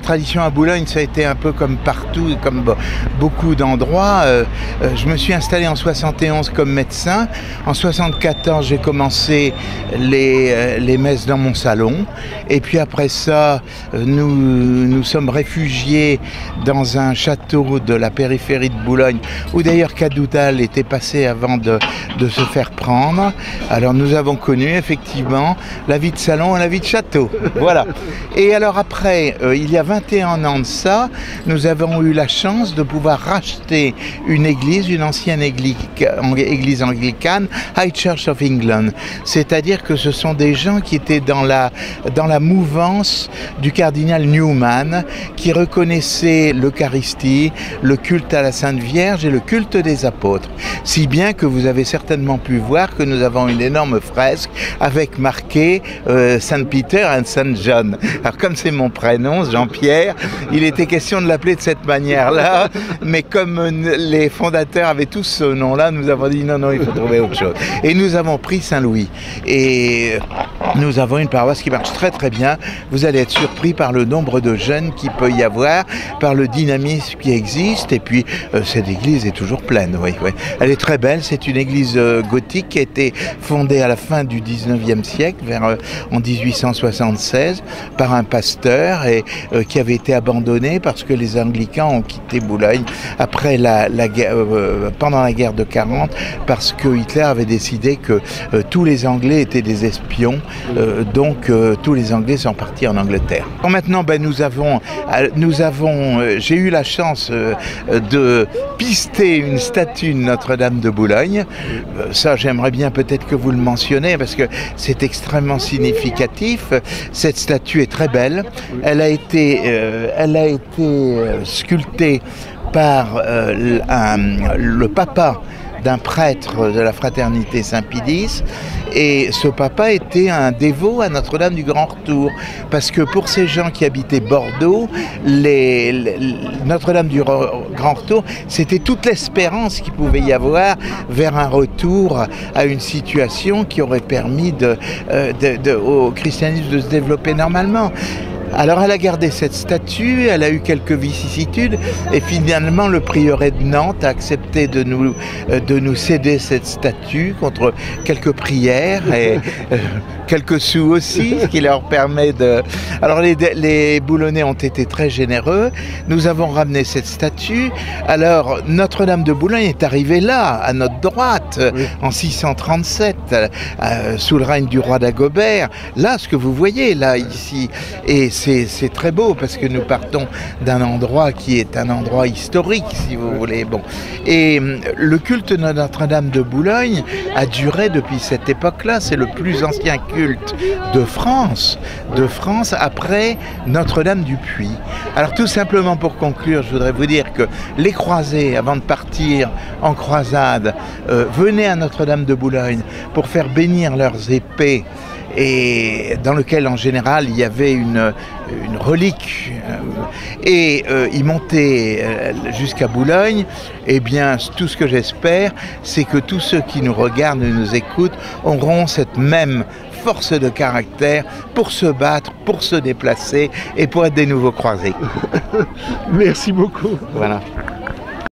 tradition à Boulogne, ça a été un peu comme partout, comme beaucoup d'endroits. Je me suis installé en 71 comme médecin. En 74, j'ai commencé les messes dans mon salon. Et puis après ça, nous sommes réfugiés dans un château de la périphérie de Boulogne, où d'ailleurs Cadoudal était passé avant de se faire prendre. Alors nous avons connu effectivement la vie de salon et la vie de château. Voilà. Et alors après, il y a 21 ans de ça, nous avons eu la chance de pouvoir racheter une église, une ancienne église anglicane, High Church of England. C'est-à-dire que ce sont des gens qui étaient dans la mouvance du cardinal Newman, qui reconnaissait l'Eucharistie, le culte à la Sainte Vierge et le culte des apôtres. Si bien que vous avez certainement pu voir que nous avons une énorme fresque avec marqué Saint Peter and Saint John. Alors comme c'est mon prénom, Jean-Pierre, il était question de l'appeler de cette manière-là, mais comme les fondateurs avaient tous ce nom-là, nous avons dit non, il faut trouver autre chose. Et nous avons pris Saint-Louis. Et nous avons une paroisse qui marche très très bien. Vous allez être surpris par le nombre de jeunes qu'il peut y avoir, par le dynamisme qui existe, et puis cette église est toujours pleine. Oui. Elle est très belle, c'est une église gothique qui a été fondée à la fin du 19e siècle, en 1876, par un pasteur et qui avait été abandonné parce que les anglicans ont quitté Boulogne après pendant la guerre de 40, parce que Hitler avait décidé que tous les Anglais étaient des espions, donc tous les Anglais sont partis en Angleterre. Maintenant, j'ai eu la chance de pister une statue de Notre-Dame de Boulogne. Ça, j'aimerais bien peut-être que vous le mentionniez parce que c'est extrêmement significatif. Cette statue est très belle. Elle a été sculptée par le papa d'un prêtre de la fraternité Saint-Pidis, et ce papa était un dévot à Notre-Dame du Grand Retour, parce que pour ces gens qui habitaient Bordeaux, Notre-Dame du Grand Retour, c'était toute l'espérance qu'il pouvait y avoir vers un retour à une situation qui aurait permis au christianisme de se développer normalement. Alors elle a gardé cette statue, elle a eu quelques vicissitudes et finalement le prieuré de Nantes a accepté de nous céder cette statue contre quelques prières et quelques sous aussi, ce qui leur permet de... Alors les Boulonnais ont été très généreux, nous avons ramené cette statue. Alors Notre-Dame de Boulogne est arrivée là, à notre droite, oui, en 637, sous le règne du roi d'Agobert. Là, ce que vous voyez là, ici, et c'est très beau parce que nous partons d'un endroit qui est un endroit historique, si vous voulez. Bon. Et le culte de Notre-Dame de Boulogne a duré depuis cette époque-là. C'est le plus ancien culte de France après Notre-Dame du Puy. Alors tout simplement pour conclure, je voudrais vous dire que les croisés, avant de partir en croisade, venaient à Notre-Dame de Boulogne pour faire bénir leurs épées, et dans lequel en général il y avait une relique, et ils montaient jusqu'à Boulogne. Eh bien tout ce que j'espère, c'est que tous ceux qui nous regardent et nous écoutent auront cette même force de caractère pour se battre, pour se déplacer et pour être des nouveaux croisés. Merci beaucoup. Voilà.